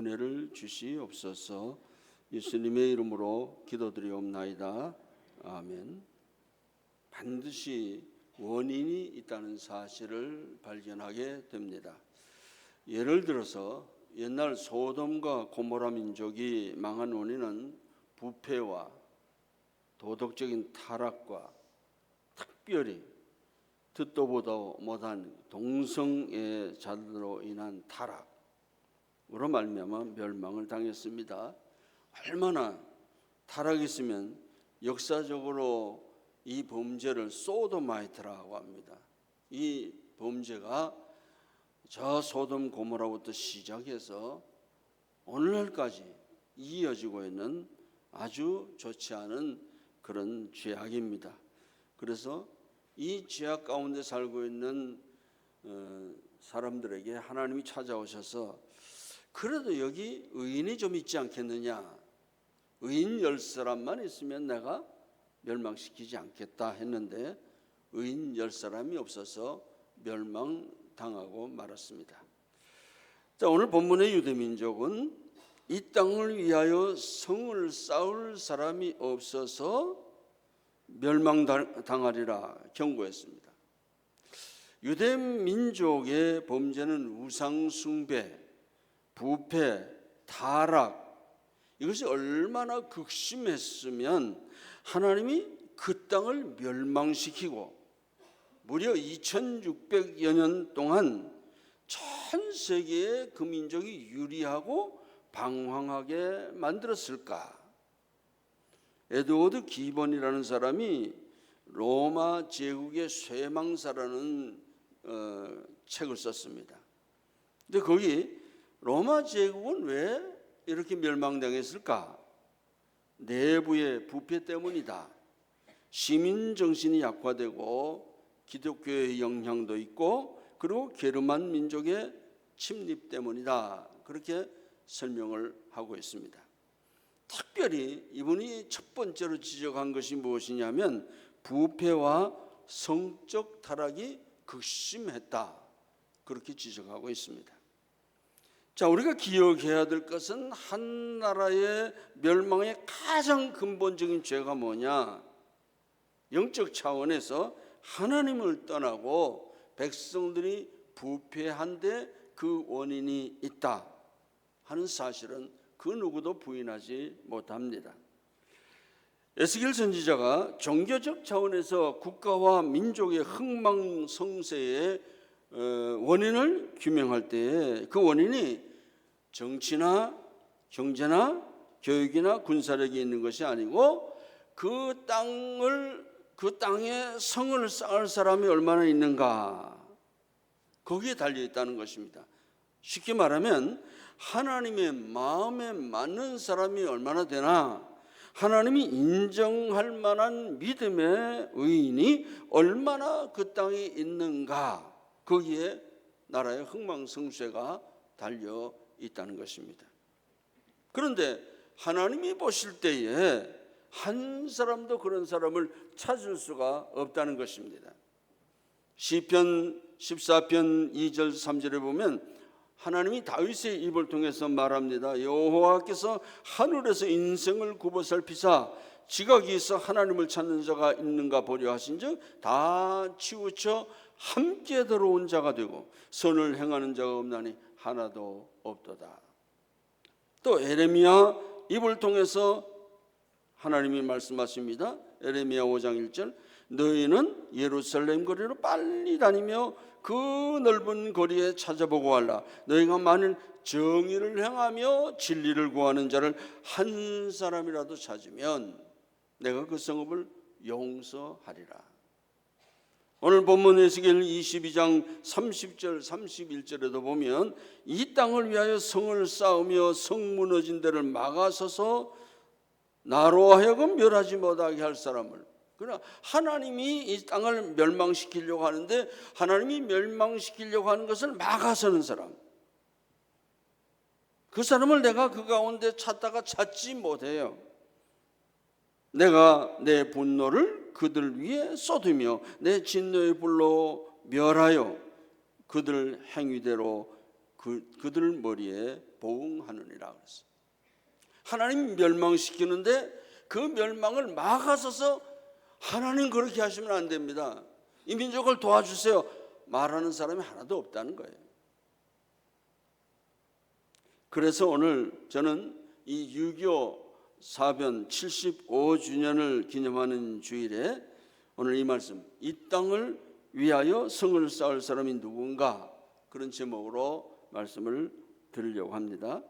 은혜를 주시옵소서. 예수님의 이름으로 기도드리옵나이다. 아멘. 반드시 원인이 있다는 사실을 발견하게 됩니다. 예를 들어서 옛날 소돔과 고모라 민족이 망한 원인은 부패와 도덕적인 타락과 특별히 듣도 보도 못한 동성애 자들로 인한 타락으로 말미암아 멸망을 당했습니다. 얼마나 타락했으면 역사적으로 이 범죄를 소도마이트라고 합니다. 이 범죄가 저 소돔 고모라부터 시작해서 오늘날까지 이어지고 있는 아주 좋지 않은 그런 죄악입니다. 그래서 이 죄악 가운데 살고 있는 사람들에게 하나님이 찾아오셔서 그래도 여기 의인이 좀 있지 않겠느냐, 의인 10사람만 있으면 내가 멸망시키지 않겠다 했는데 의인 10사람이 없어서 멸망당하고 말았습니다. 자, 오늘 본문의 유대민족은 이 땅을 위하여 성을 쌓을 사람이 없어서 멸망당하리라 경고했습니다. 유대민족의 범죄는 우상숭배, 부패, 타락, 이것이 얼마나 극심했으면 하나님이 그 땅을 멸망시키고 무려 2600여 년 동안 전 세계의 그 민족이 유리하고 방황하게 만들었을까? 에드워드 기본이라는 사람이 로마 제국의 쇠망사라는 책을 썼습니다. 근데 거기 로마 제국은 왜 이렇게 멸망당했을까? 내부의 부패 때문이다. 시민 정신이 약화되고 기독교의 영향도 있고 그리고 게르만 민족의 침입 때문이다. 그렇게 설명을 하고 있습니다. 특별히 이분이 첫 번째로 지적한 것이 무엇이냐면 부패와 성적 타락이 극심했다. 그렇게 지적하고 있습니다. 자, 우리가 기억해야 될 것은 한 나라의 멸망의 가장 근본적인 죄가 뭐냐? 영적 차원에서 하나님을 떠나고 백성들이 부패한데 그 원인이 있다 하는 사실은 그 누구도 부인하지 못합니다. 에스겔 선지자가 종교적 차원에서 국가와 민족의 흥망성쇠의 원인을 규명할 때에 그 원인이 정치나 경제나 교육이나 군사력이 있는 것이 아니고 그 땅에 성을 쌓을 사람이 얼마나 있는가, 거기에 달려 있다는 것입니다. 쉽게 말하면 하나님의 마음에 맞는 사람이 얼마나 되나, 하나님이 인정할 만한 믿음의 의인이 얼마나 그 땅에 있는가, 거기에 나라의 흥망성쇠가 달려 있다는 것입니다. 그런데 하나님이 보실 때에 한 사람도 그런 사람을 찾을 수가 없다는 것입니다. 시편 14편 2절 3절에 보면 하나님이 다윗의 입을 통해서 말합니다. 여호와께서 하늘에서 인생을 굽어 살피사 지각이 있어 하나님을 찾는 자가 있는가 보려 하신즉 다 치우쳐 함께 들어온 자가 되고 선을 행하는 자가 없나니 하나도 없도다. 또 에레미야 입을 통해서 하나님이 말씀하십니다. 에레미야 5장 1절 너희는 예루살렘 거리로 빨리 다니며 그 넓은 거리에 찾아보고 하라. 너희가 만일 정의를 행하며 진리를 구하는 자를 한 사람이라도 찾으면 내가 그 성읍을 용서하리라. 오늘 본문 에스겔 22장 30절 31절에도 보면 이 땅을 위하여 성을 쌓으며 성 무너진 데를 막아서서 나로 하여금 멸하지 못하게 할 사람을, 그러나 하나님이 이 땅을 멸망시키려고 하는데 하나님이 멸망시키려고 하는 것을 막아서는 사람, 그 사람을 내가 그 가운데 찾다가 찾지 못해요. 내가 내 분노를 그들 위에 쏟으며 내 진노의 불로 멸하여 그들 행위대로 그들 머리에 보응하느니라. 멸망이라 그랬어요. 하나님 멸망시키는데 그 멸망을 막아서서 하나님 그렇게 하시면 안 됩니다. 이 민족을 도와주세요. 말하는 사람이 하나도 없다는 거예요. 그래서 오늘 저는 이 6.25 사변 75주년을 기념하는 주일에 오늘 이 말씀, 이 땅을 위하여 성을 쌓을 사람이 누군가, 그런 제목으로 말씀을 드리려고 합니다.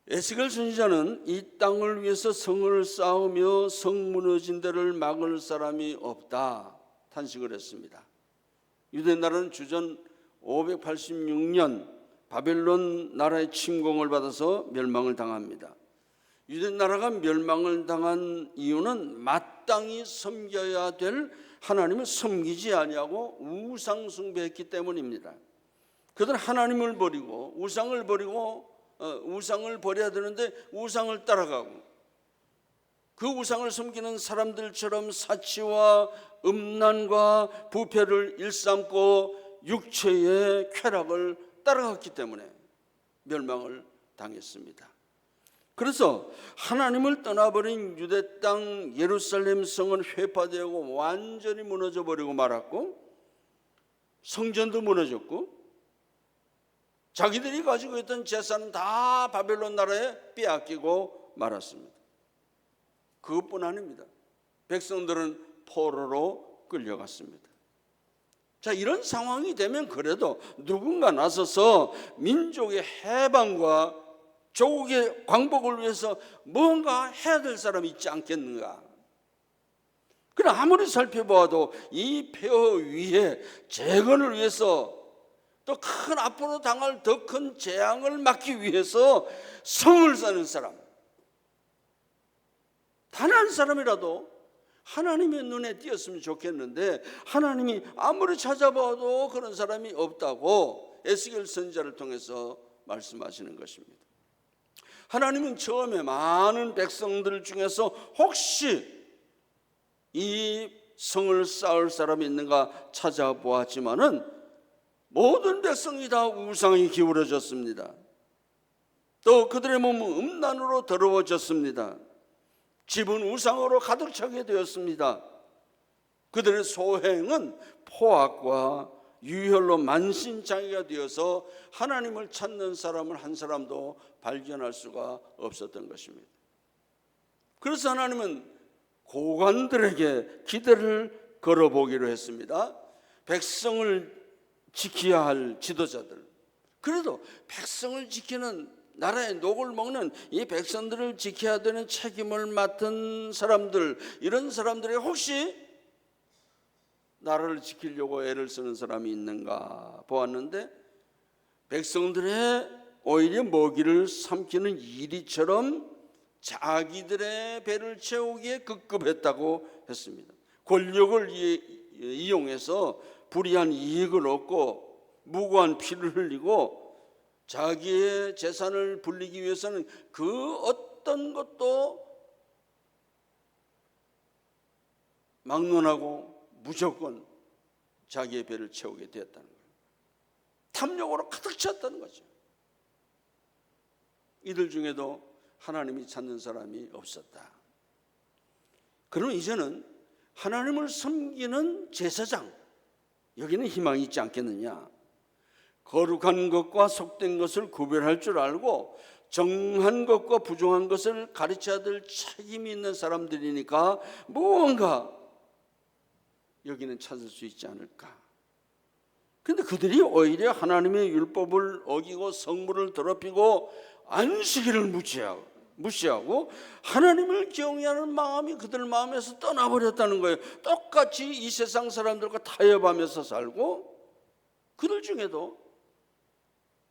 에스겔 선지자는 이 땅을 위해서 성을 쌓으며 성 무너진 데를 막을 사람이 없다 탄식을 했습니다. 유대 나라는 주전 586년 바벨론 나라의 침공을 받아서 멸망을 당합니다. 유대 나라가 멸망을 당한 이유는 마땅히 섬겨야 될 하나님을 섬기지 아니하고 우상 숭배했기 때문입니다. 그들은 하나님을 버리고 우상을 버리고 우상을 버려야 되는데 우상을 따라가고, 그 우상을 섬기는 사람들처럼 사치와 음란과 부패를 일삼고 육체의 쾌락을 따라갔기 때문에 멸망을 당했습니다. 그래서 하나님을 떠나버린 유대 땅 예루살렘 성은 회파되고 완전히 무너져 버리고 말았고, 성전도 무너졌고, 자기들이 가지고 있던 재산은 다 바벨론 나라에 빼앗기고 말았습니다. 그것뿐 아닙니다. 백성들은 포로로 끌려갔습니다. 자, 이런 상황이 되면 그래도 누군가 나서서 민족의 해방과 조국의 광복을 위해서 뭔가 해야 될 사람이 있지 않겠는가? 그러나 아무리 살펴보아도 이 폐허 위에 재건을 위해서, 또 큰 앞으로 당할 더 큰 재앙을 막기 위해서 성을 쌓는 사람, 단 한 사람이라도 하나님의 눈에 띄었으면 좋겠는데 하나님이 아무리 찾아봐도 그런 사람이 없다고 에스겔 선지자를 통해서 말씀하시는 것입니다. 하나님은 처음에 많은 백성들 중에서 혹시 이 성을 쌓을 사람이 있는가 찾아보았지만은 모든 백성이 다 우상이 기울어졌습니다. 또 그들의 몸은 음란으로 더러워졌습니다. 집은 우상으로 가득 차게 되었습니다. 그들의 소행은 포악과 유혈로 만신창이가 되어서 하나님을 찾는 사람을 한 사람도 발견할 수가 없었던 것입니다. 그래서 하나님은 고관들에게 기대를 걸어보기로 했습니다. 백성을 지켜야 할 지도자들, 그래도 백성을 지키는, 나라의 녹을 먹는 이 백성들을 지켜야 되는 책임을 맡은 사람들, 이런 사람들이 혹시 나라를 지키려고 애를 쓰는 사람이 있는가 보았는데, 백성들의 오히려 먹이를 삼키는 이리처럼 자기들의 배를 채우기에 급급했다고 했습니다. 권력을 이용해서 불이한 이익을 얻고 무고한 피를 흘리고 자기의 재산을 불리기 위해서는 그 어떤 것도 막론하고 무조건 자기의 배를 채우게 되었다는 거예요. 탐욕으로 가득 찼다는 거죠. 이들 중에도 하나님이 찾는 사람이 없었다. 그럼 이제는 하나님을 섬기는 제사장, 여기는 희망이 있지 않겠느냐? 거룩한 것과 속된 것을 구별할 줄 알고 정한 것과 부정한 것을 가르쳐야 될 책임이 있는 사람들이니까 무언가 여기는 찾을 수 있지 않을까? 그런데 그들이 오히려 하나님의 율법을 어기고 성물을 더럽히고 안식일을 무시하고 하나님을 경외하는 마음이 그들 마음에서 떠나버렸다는 거예요. 똑같이 이 세상 사람들과 타협하면서 살고, 그들 중에도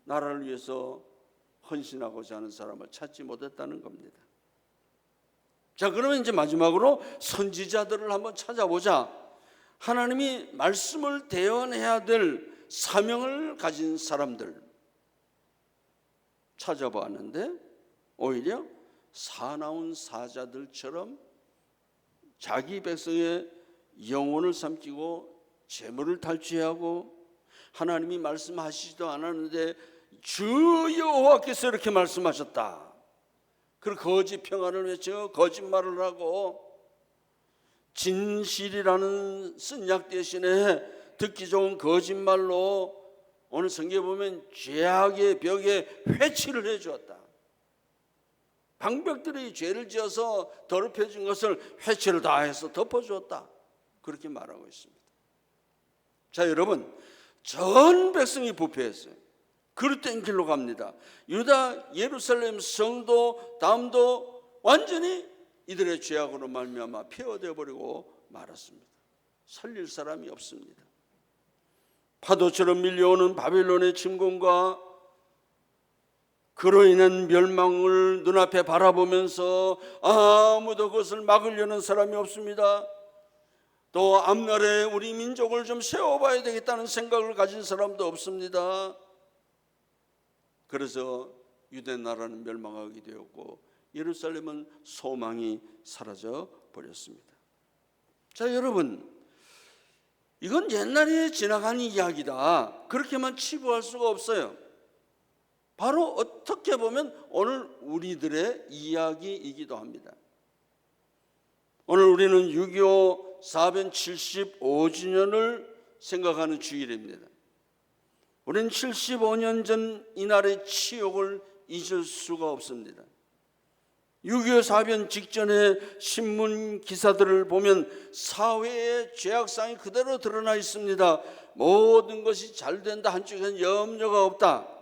나라를 위해서 헌신하고자 하는 사람을 찾지 못했다는 겁니다. 자, 그러면 이제 마지막으로 선지자들을 한번 찾아보자. 하나님이 말씀을 대언해야 될 사명을 가진 사람들 찾아보았는데 오히려 사나운 사자들처럼 자기 백성의 영혼을 삼키고 재물을 탈취하고 하나님이 말씀하시지도 않았는데 주 여호와께서 이렇게 말씀하셨다. 그리고 거짓 평안을 외쳐 거짓말을 하고 진실이라는 쓴약 대신에 듣기 좋은 거짓말로 오늘 성경에 보면 죄악의 벽에 회치를 해주었다. 방백들이 죄를 지어서 더럽혀진 것을 회치를 다해서 덮어주었다. 그렇게 말하고 있습니다. 자, 여러분, 전 백성이 부패했어요. 그릇된 길로 갑니다. 유다 예루살렘 성도 다음도 완전히 이들의 죄악으로 말미암아 폐허되어 버리고 말았습니다. 살릴 사람이 없습니다. 파도처럼 밀려오는 바벨론의 침공과 그로 인한 멸망을 눈앞에 바라보면서 아무도 그것을 막으려는 사람이 없습니다. 또 앞날에 우리 민족을 좀 세워봐야 되겠다는 생각을 가진 사람도 없습니다. 그래서 유대 나라는 멸망하게 되었고 예루살렘은 소망이 사라져 버렸습니다. 자, 여러분, 이건 옛날에 지나간 이야기다. 그렇게만 치부할 수가 없어요. 바로 어떻게 보면 오늘 우리들의 이야기이기도 합니다. 오늘 우리는 6.25 사변 75주년을 생각하는 주일입니다. 우리는 75년 전 이날의 치욕을 잊을 수가 없습니다. 6.25 사변 직전의 신문 기사들을 보면 사회의 죄악상이 그대로 드러나 있습니다. 모든 것이 잘 된다. 한쪽에서는 염려가 없다.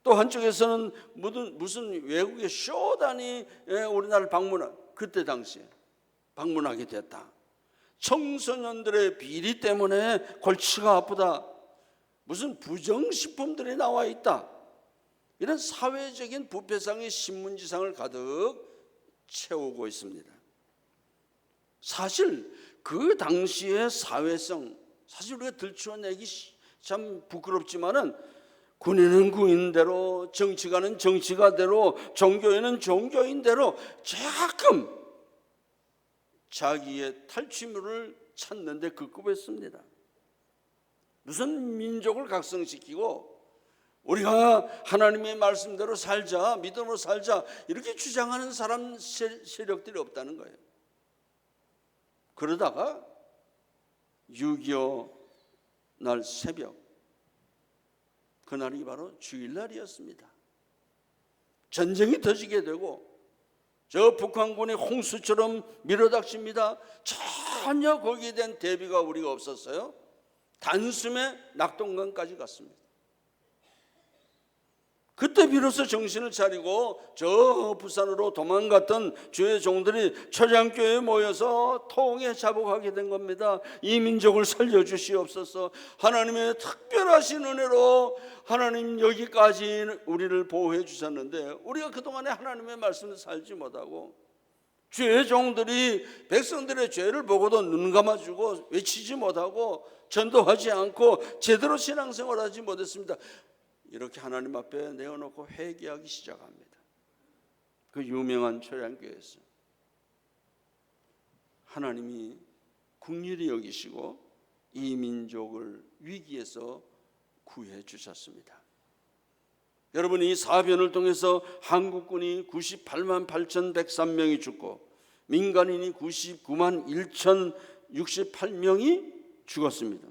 또 한쪽에서는 무슨 외국의 쇼단이 우리나라를 그때 당시에 방문하게 됐다. 청소년들의 비리 때문에 골치가 아프다. 무슨 부정식품들이 나와 있다. 이런 사회적인 부패상의 신문지상을 가득 채우고 있습니다. 사실 그 당시의 사회성, 사실 우리가 들추어내기 참 부끄럽지만은 군인은 군인대로, 정치가는 정치가대로, 종교인은 종교인대로 조금 자기의 탈취물을 찾는 데 급급했습니다. 무슨 민족을 각성시키고 우리가 하나님의 말씀대로 살자, 믿음으로 살자 이렇게 주장하는 사람 세력들이 없다는 거예요. 그러다가 6.25 날 새벽, 그날이 바로 주일날이었습니다. 전쟁이 터지게 되고 저 북한군이 홍수처럼 밀어닥칩니다. 전혀 거기에 대한 대비가 우리가 없었어요. 단숨에 낙동강까지 갔습니다. 그때 비로소 정신을 차리고 저 부산으로 도망갔던 주의 종들이 초장교회에 모여서 통에 자복하게 된 겁니다. 이 민족을 살려주시옵소서. 하나님의 특별하신 은혜로 하나님 여기까지 우리를 보호해 주셨는데 우리가 그동안에 하나님의 말씀을 살지 못하고 주의 종들이 백성들의 죄를 보고도 눈 감아주고 외치지 못하고 전도하지 않고 제대로 신앙생활하지 못했습니다. 이렇게 하나님 앞에 내어놓고 회개하기 시작합니다. 그 유명한 초량교회에서 하나님이 긍휼히 여기시고 이 민족을 위기에서 구해 주셨습니다. 여러분, 이 사변을 통해서 한국군이 98만 8,103명이 죽고 민간인이 99만 1,068명이 죽었습니다.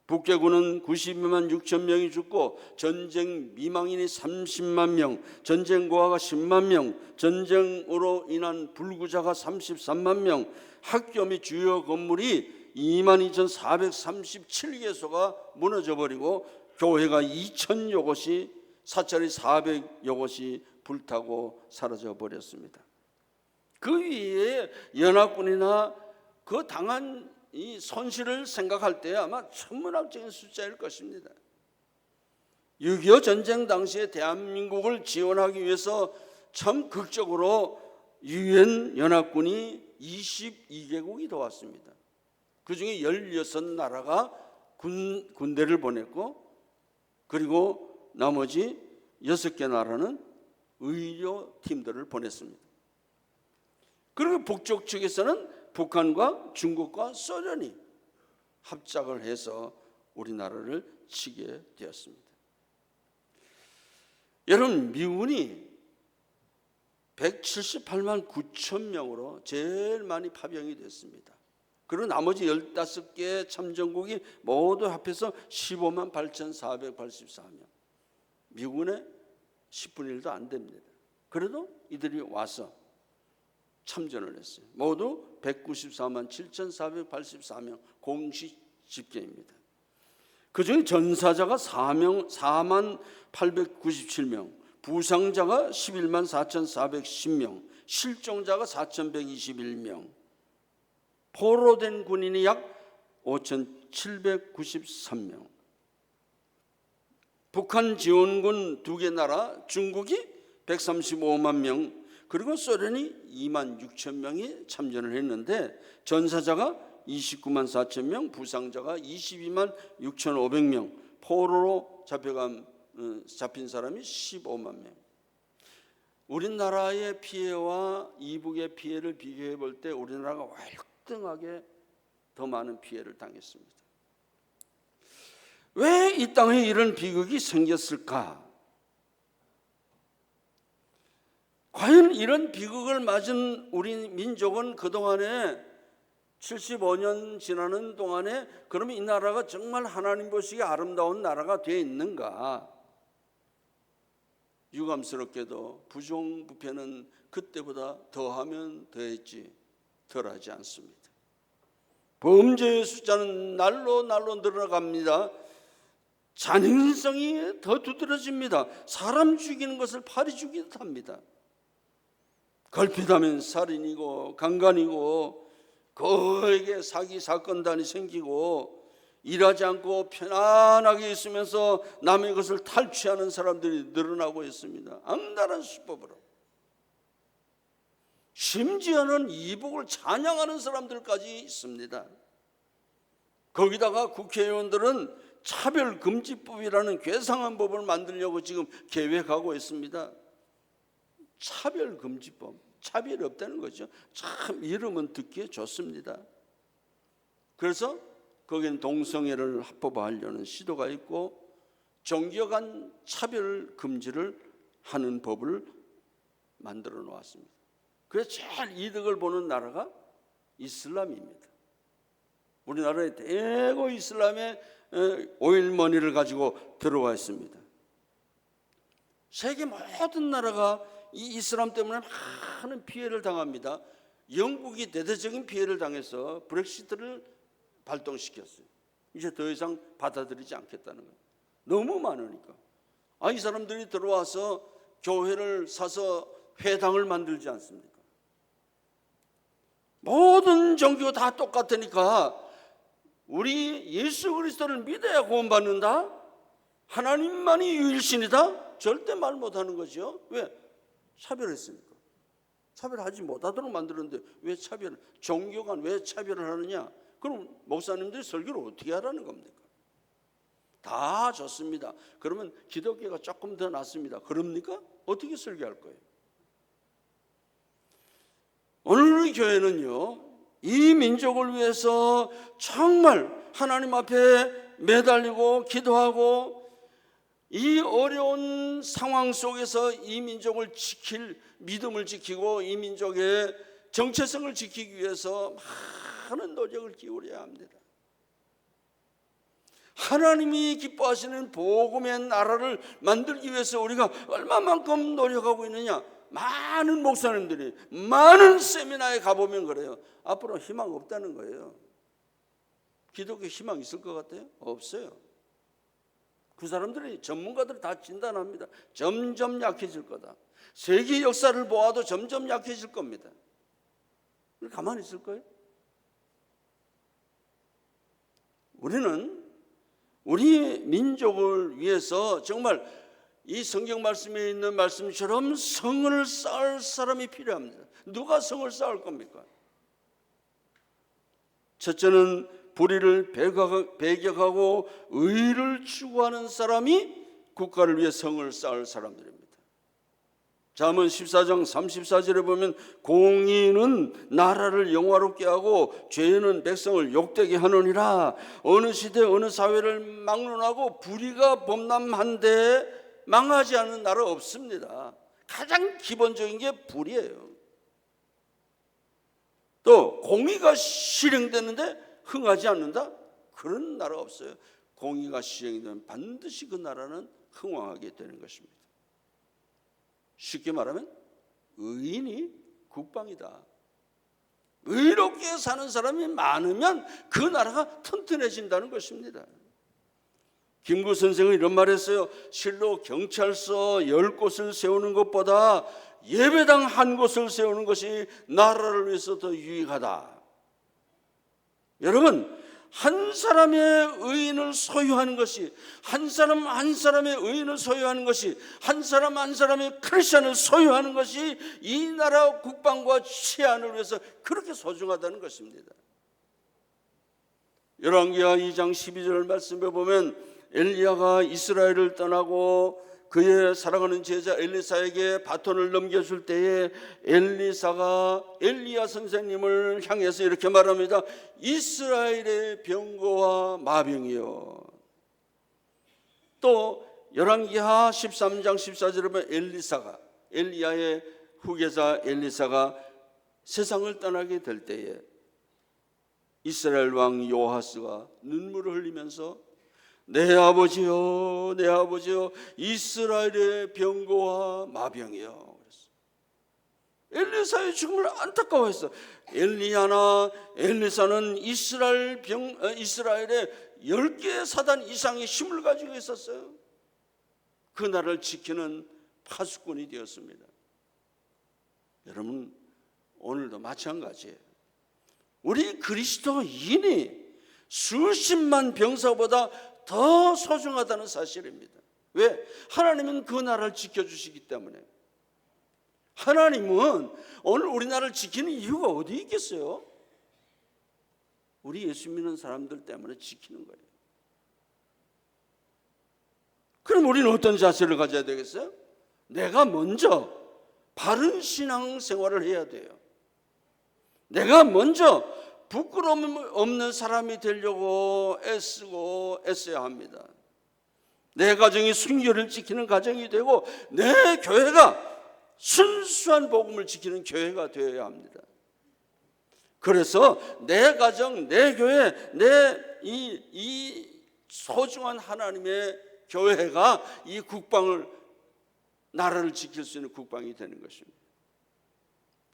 북괴군은 92만 6천 명이 죽고 전쟁 미망인이 30만 명, 전쟁 고아가 10만 명, 전쟁으로 인한 불구자가 33만 명, 학교 및 주요 건물이 22,437개소가 무너져버리고 교회가 2,000여 곳이, 사찰이 400여 곳이 불타고 사라져버렸습니다. 그 위에 연합군이나 그 당한 이 손실을 생각할 때 아마 천문학적인 숫자일 것입니다. 6.25 전쟁 당시에 대한민국을 지원하기 위해서 참 극적으로 유엔 연합군이 22개국이 도왔습니다. 그 중에 16나라가 군대를 보냈고 그리고 나머지 6개 나라는 의료팀들을 보냈습니다. 그리고 북쪽 측에서는 북한과 중국과 소련이 합작을 해서 우리나라를 치게 되었습니다. 여러분, 미군이 178만 9천 명으로 제일 많이 파병이 됐습니다. 그리고 나머지 15개 참전국이 모두 합해서 15만 8,484명. 미군의 10분의 1도 안 됩니다. 그래도 이들이 와서 참전을 했어요. 모두 194만 7,484명 공식 집계입니다. 그중에 전사자가 4만 897명, 부상자가 11만 4,410명, 실종자가 4,121명, 포로된 군인이 약 5,793명. 북한 지원군 2개 나라, 중국이 135만 명, 그리고 소련이 2만 6천 명이 참전을 했는데 전사자가 29만 4천 명, 부상자가 22만 6,500명, 포로로 잡힌 사람이 15만 명. 우리나라의 피해와 이북의 피해를 비교해 볼 때 우리나라가 월등하게 더 많은 피해를 당했습니다. 왜 이 땅에 이런 비극이 생겼을까? 과연 이런 비극을 맞은 우리 민족은 그동안에 75년 지나는 동안에 그러면 이 나라가 정말 하나님 보시기에 아름다운 나라가 되어 있는가? 유감스럽게도 부정부패는 그때보다 더하면 더했지 덜하지 않습니다. 범죄의 숫자는 날로 늘어갑니다. 잔인성이 더 두드러집니다. 사람 죽이는 것을 파리 죽이듯 합니다. 걸핏하면 살인이고 강간이고 거액의 사기 사건단이 생기고 일하지 않고 편안하게 있으면서 남의 것을 탈취하는 사람들이 늘어나고 있습니다. 악랄한 수법으로. 심지어는 이북을 찬양하는 사람들까지 있습니다. 거기다가 국회의원들은 차별금지법이라는 괴상한 법을 만들려고 지금 계획하고 있습니다. 차별금지법, 차별이 없다는 거죠. 참 이름은 듣기에 좋습니다. 그래서 거기는 동성애를 합법화하려는 시도가 있고 종교 간 차별금지를 하는 법을 만들어 놓았습니다. 그래서 제일 이득을 보는 나라가 이슬람입니다. 우리나라에 대거 이슬람의 오일머니를 가지고 들어와 있습니다. 세계 모든 나라가 이 이슬람 때문에 많은 피해를 당합니다. 영국이 대대적인 피해를 당해서 브렉시트를 발동시켰어요. 이제 더 이상 받아들이지 않겠다는 거예요. 너무 많으니까. 이 사람들이 들어와서 교회를 사서 회당을 만들지 않습니까? 모든 종교가 다 똑같으니까 우리 예수 그리스도를 믿어야 구원받는다? 하나님만이 유일신이다? 절대 말 못하는 거죠. 왜? 차별했으니까. 차별하지 못하도록 만들었는데 왜 종교 간 왜 차별을 하느냐? 그럼 목사님들이 설교를 어떻게 하라는 겁니까? 다 좋습니다. 그러면 기독교가 조금 더 낫습니다. 그럽니까? 어떻게 설교할 거예요? 오늘 우리 교회는요, 이 민족을 위해서 정말 하나님 앞에 매달리고 기도하고 이 어려운 상황 속에서 이 민족을 믿음을 지키고 이 민족의 정체성을 지키기 위해서 많은 노력을 기울여야 합니다. 하나님이 기뻐하시는 복음의 나라를 만들기 위해서 우리가 얼마만큼 노력하고 있느냐? 많은 목사님들이 많은 세미나에 가보면 그래요. 앞으로 희망 없다는 거예요. 기독교 희망 있을 것 같아요? 없어요. 그 사람들이 전문가들이 다 진단합니다. 점점 약해질 거다. 세계 역사를 보아도 점점 약해질 겁니다. 가만히 있을 거예요? 우리는 우리 민족을 위해서 정말 이 성경 말씀에 있는 말씀처럼 성을 쌓을 사람이 필요합니다. 누가 성을 쌓을 겁니까? 첫째는 불의를 배격하고 의를 추구하는 사람이 국가를 위해 성을 쌓을 사람들입니다. 잠언 14장 34절에 보면 공의는 나라를 영화롭게 하고 죄는 백성을 욕되게 하느니라. 어느 시대 어느 사회를 막론하고 불의가 범람한데 망하지 않는 나라 없습니다. 가장 기본적인 게 불이에요. 또 공의가 실행되는데 흥하지 않는다? 그런 나라 없어요. 공의가 실행되면 반드시 그 나라는 흥왕하게 되는 것입니다. 쉽게 말하면 의인이 국방이다. 의롭게 사는 사람이 많으면 그 나라가 튼튼해진다는 것입니다. 김구 선생은 이런 말 했어요. 실로 경찰서 10곳을 세우는 것보다 예배당 한 곳을 세우는 것이 나라를 위해서 더 유익하다. 여러분, 한 사람의 의인을 소유하는 것이, 한 사람 한 사람의 의인을 소유하는 것이, 한 사람 한 사람의 크리스천을 소유하는 것이 이 나라 국방과 치안을 위해서 그렇게 소중하다는 것입니다. 열왕기하 2장 12절 말씀에 보면 엘리야가 이스라엘을 떠나고 그의 사랑하는 제자 엘리사에게 바톤을 넘겨줄 때에 엘리사가 엘리야 선생님을 향해서 이렇게 말합니다. 이스라엘의 병거와 마병이요. 또 열왕기하 13장 14절에 보면 엘리야의 후계자 엘리사가 세상을 떠나게 될 때에 이스라엘 왕 요아스가 눈물을 흘리면서 내 아버지요, 내 아버지요, 이스라엘의 병거와 마병이요. 엘리사의 죽음을 안타까워했어. 엘리사는 이스라엘의 10개의 사단 이상의 힘을 가지고 있었어요. 그 나라를 지키는 파수꾼이 되었습니다. 여러분, 오늘도 마찬가지예요. 우리 그리스도인이 수십만 병사보다 더 소중하다는 사실입니다. 왜? 하나님은 그 나라를 지켜주시기 때문에. 하나님은 오늘 우리나라를 지키는 이유가 어디 있겠어요? 우리 예수 믿는 사람들 때문에 지키는 거예요. 그럼 우리는 어떤 자세를 가져야 되겠어요? 내가 먼저 바른 신앙 생활을 해야 돼요. 내가 먼저 부끄러움 없는 사람이 되려고 애써야 합니다. 내 가정이 순결을 지키는 가정이 되고 내 교회가 순수한 복음을 지키는 교회가 되어야 합니다. 그래서 내 가정, 내 교회, 이 소중한 하나님의 교회가 이 국방을, 나라를 지킬 수 있는 국방이 되는 것입니다.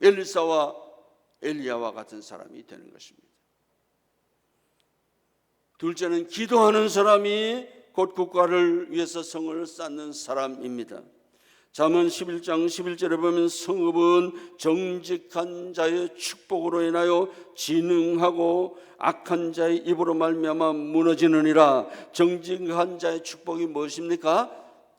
엘리사와 엘리야와 같은 사람이 되는 것입니다. 둘째는 기도하는 사람이 곧 국가를 위해서 성을 쌓는 사람입니다. 잠언 11장 11절에 보면 성읍은 정직한 자의 축복으로 인하여 진흥하고 악한 자의 입으로 말미암아 무너지느니라. 정직한 자의 축복이 무엇입니까?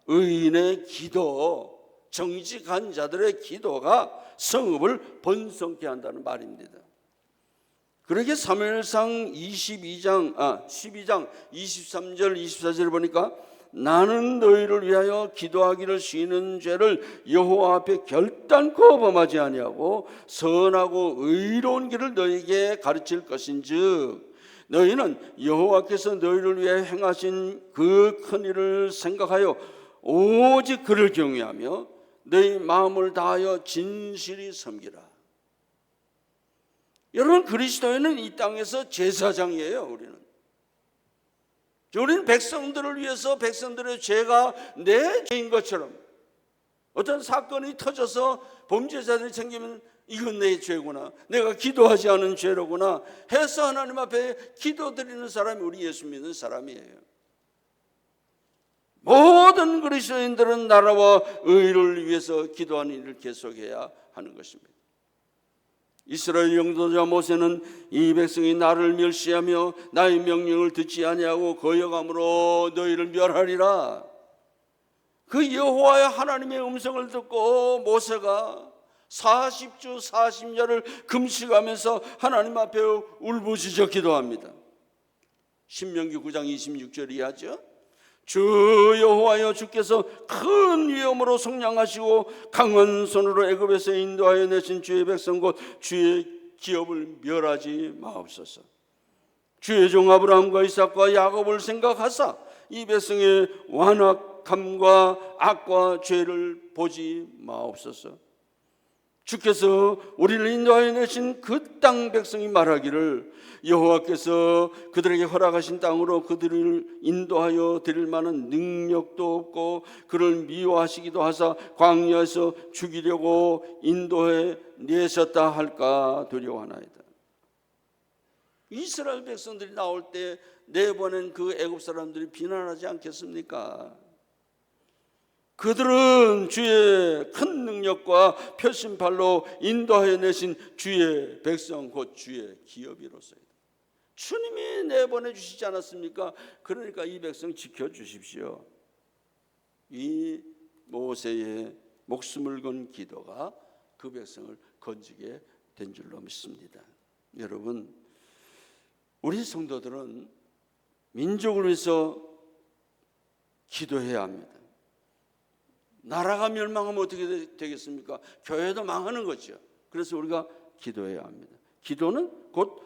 의인의 기도, 정직한 자들의 기도가 성읍을 번성케 한다는 말입니다. 그러게 사무엘상 12장 23절 24절을 보니까 나는 너희를 위하여 기도하기를 쉬는 죄를 여호와 앞에 결단코 범하지 아니하고 선하고 의로운 길을 너희에게 가르칠 것인즉 너희는 여호와께서 너희를 위해 행하신 그 큰 일을 생각하여 오직 그를 경외하며 너희 마음을 다하여 진실히 섬기라. 여러분, 그리스도인은 이 땅에서 제사장이에요. 우리는 백성들을 위해서 백성들의 죄가 내 죄인 것처럼, 어떤 사건이 터져서 범죄자들이 생기면 이건 내 죄구나, 내가 기도하지 않은 죄로구나 해서 하나님 앞에 기도드리는 사람이 우리 예수 믿는 사람이에요. 모든 그리스도인들은 나라와 의를 위해서 기도하는 일을 계속해야 하는 것입니다. 이스라엘 영도자 모세는 이 백성이 나를 멸시하며 나의 명령을 듣지 아니하고 거역함으로 너희를 멸하리라. 그 여호와의 하나님의 음성을 듣고 모세가 40주 40야를 금식하면서 하나님 앞에 울부짖어 기도합니다. 신명기 9장 26절이 하죠. 주 여호와여, 주께서 큰 위엄으로 속량하시고 강한 손으로 애굽에서 인도하여 내신 주의 백성 곧 주의 기업을 멸하지 마옵소서. 주의 종 아브라함과 이삭과 야곱을 생각하사 이 백성의 완악 타락함과 악과 죄를 보지 마옵소서. 주께서 우리를 인도하여 내신 그 땅 백성이 말하기를 여호와께서 그들에게 허락하신 땅으로 그들을 인도하여 드릴 만한 능력도 없고 그를 미워하시기도 하사 광야에서 죽이려고 인도해 내셨다 할까 두려워하나이다. 이스라엘 백성들이 나올 때 내보낸 그 애굽 사람들이 비난하지 않겠습니까? 그들은 주의 큰 능력과 표심팔로 인도하여 내신 주의 백성 곧 주의 기업이로소이다. 주님이 내보내 주시지 않았습니까? 그러니까 이 백성 지켜주십시오. 이 모세의 목숨을 건 기도가 그 백성을 건지게 된 줄로 믿습니다. 여러분, 우리 성도들은 민족을 위해서 기도해야 합니다. 나라가 멸망하면 어떻게 되겠습니까? 교회도 망하는 거죠. 그래서 우리가 기도해야 합니다. 기도는 곧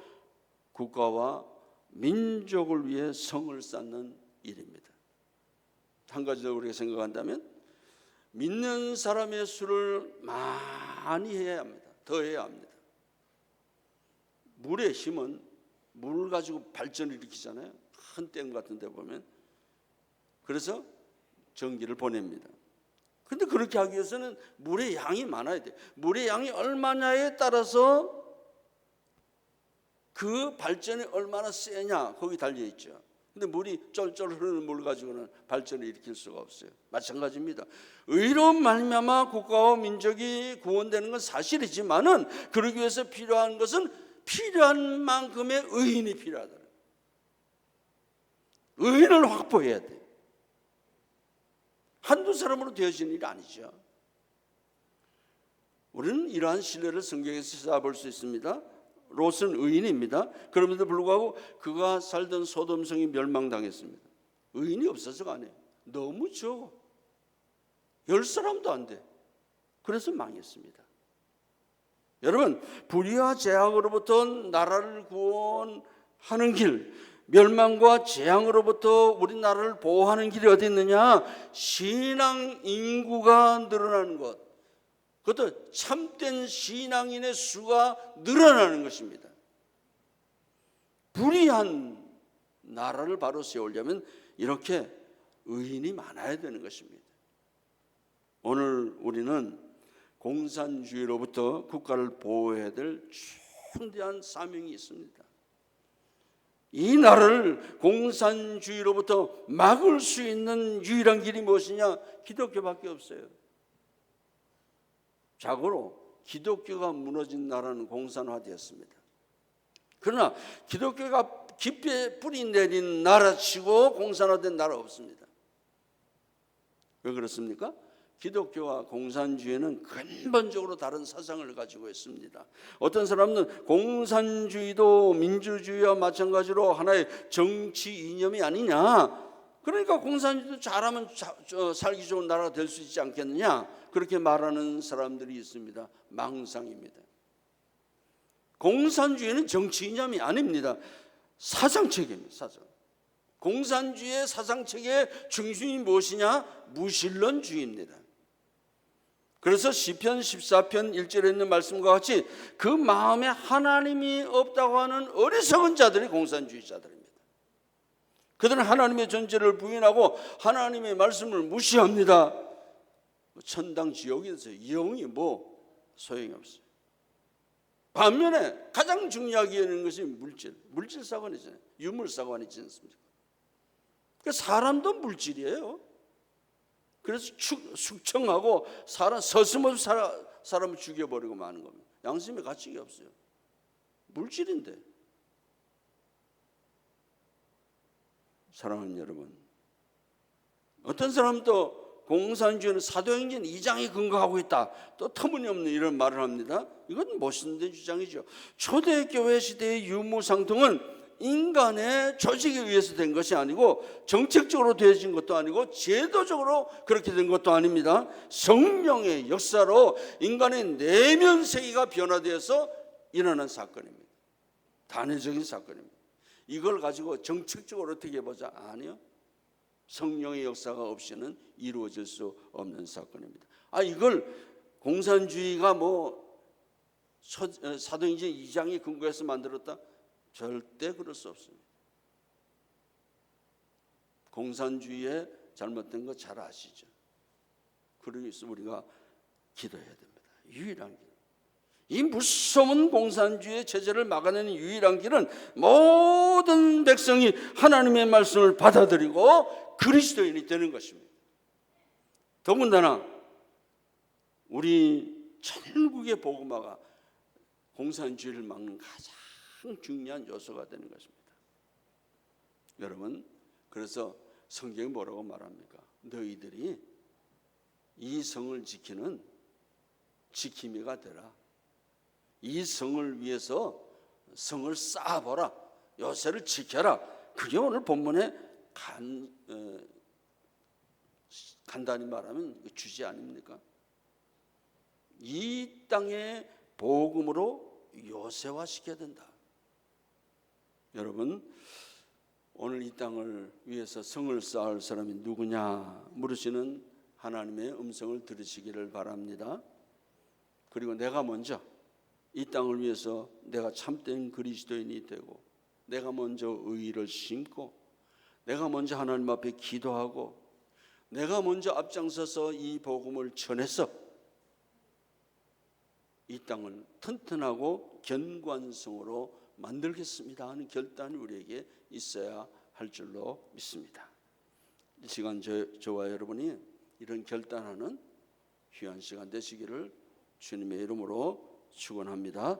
국가와 민족을 위해 성을 쌓는 일입니다. 한 가지 더 우리가 생각한다면 믿는 사람의 수를 많이 해야 합니다. 더 해야 합니다. 물의 힘은 물을 가지고 발전을 일으키잖아요. 큰 댐 같은 데 보면. 그래서 전기를 보냅니다. 근데 그렇게 하기 위해서는 물의 양이 많아야 돼. 물의 양이 얼마냐에 따라서 그 발전이 얼마나 세냐 거기 달려 있죠. 근데 물이 쫄쫄 흐르는 물 가지고는 발전을 일으킬 수가 없어요. 마찬가지입니다. 의로운 말미암아 국가와 민족이 구원되는 건 사실이지만은 그러기 위해서 필요한 것은 필요한 만큼의 의인이 필요하다. 의인을 확보해야 돼. 한두 사람으로 되어지는 일이 아니죠. 우리는 이러한 신뢰를 성경에서 찾아볼 수 있습니다. 롯은 의인입니다. 그럼에도 불구하고 그가 살던 소돔성이 멸망당했습니다. 의인이 없어서가 아니에요. 너무 적어. 10사람도 안 돼. 그래서 망했습니다. 여러분, 불의와 죄악으로부터 나라를 구원하는 길, 멸망과 재앙으로부터 우리나라를 보호하는 길이 어디 있느냐? 신앙 인구가 늘어나는 것, 그것도 참된 신앙인의 수가 늘어나는 것입니다. 불의한 나라를 바로 세우려면 이렇게 의인이 많아야 되는 것입니다. 오늘 우리는 공산주의로부터 국가를 보호해야 될 중대한 사명이 있습니다. 이 나라를 공산주의로부터 막을 수 있는 유일한 길이 무엇이냐? 기독교밖에 없어요. 자고로 기독교가 무너진 나라는 공산화되었습니다. 그러나 기독교가 깊이 뿌리 내린 나라치고 공산화된 나라 없습니다. 왜 그렇습니까? 기독교와 공산주의는 근본적으로 다른 사상을 가지고 있습니다. 어떤 사람은 공산주의도 민주주의와 마찬가지로 하나의 정치 이념이 아니냐, 그러니까 공산주의도 잘하면 살기 좋은 나라가 될 수 있지 않겠느냐, 그렇게 말하는 사람들이 있습니다. 망상입니다. 공산주의는 정치 이념이 아닙니다. 사상체계입니다. 사상. 공산주의의 사상체계의 중심이 무엇이냐? 무신론주의입니다. 그래서 시편 14편 1절에 있는 말씀과 같이 그 마음에 하나님이 없다고 하는 어리석은 자들이 공산주의자들입니다. 그들은 하나님의 존재를 부인하고 하나님의 말씀을 무시합니다. 천당 지옥에서 영이 뭐 소용이 없어요. 반면에 가장 중요하게 여기는 것이 물질사관이잖아요. 유물사관이지 않습니까? 사람도 물질이에요. 그래서 숙청하고 서슴없이 사람을 죽여버리고 마는 겁니다. 양심의 가치가 없어요. 물질인데. 사랑하는 여러분, 어떤 사람도 공산주의는 사도행전 2장이 근거하고 있다, 또 터무니없는 이런 말을 합니다. 이건 모순된 주장이죠. 초대교회 시대의 유무상통은 인간의 조직에 의해서 된 것이 아니고 정책적으로 되어진 것도 아니고 제도적으로 그렇게 된 것도 아닙니다. 성령의 역사로 인간의 내면 세계가 변화되어서 일어난 사건입니다. 단회적인 사건입니다. 이걸 가지고 정책적으로 어떻게 해보자? 아니요. 성령의 역사가 없이는 이루어질 수 없는 사건입니다. 이걸 공산주의가 사도행전 2장의 근거에서 만들었다? 절대 그럴 수 없습니다. 공산주의의 잘못된 거 잘 아시죠? 그래서 우리가 기도해야 됩니다. 유일한 길. 이 무서운 공산주의의 체제를 막아내는 유일한 길은 모든 백성이 하나님의 말씀을 받아들이고 그리스도인이 되는 것입니다. 더군다나 우리 천국의 복음화가 공산주의를 막는 가장 중요한 요소가 되는 것입니다. 여러분, 그래서 성경이 뭐라고 말합니까? 너희들이 이 성을 지키는 지킴이가 되라. 이 성을 위해서 성을 쌓아보라. 요새를 지켜라. 그게 오늘 본문에 간단히 말하면 주제 아닙니까? 이 땅의 복음으로 요새화시켜야 된다. 여러분, 오늘 이 땅을 위해서 성을 쌓을 사람이 누구냐 물으시는 하나님의 음성을 들으시기를 바랍니다. 그리고 내가 먼저 이 땅을 위해서 내가 참된 그리스도인이 되고, 내가 먼저 의의를 심고, 내가 먼저 하나님 앞에 기도하고, 내가 먼저 앞장서서 이 복음을 전해서 이 땅을 튼튼하고 견고한 성으로 만들겠습니다 하는 결단이 우리에게 있어야 할 줄로 믿습니다. 이 시간 저와 여러분이 이런 결단하는 귀한 시간 되시기를 주님의 이름으로 축원합니다.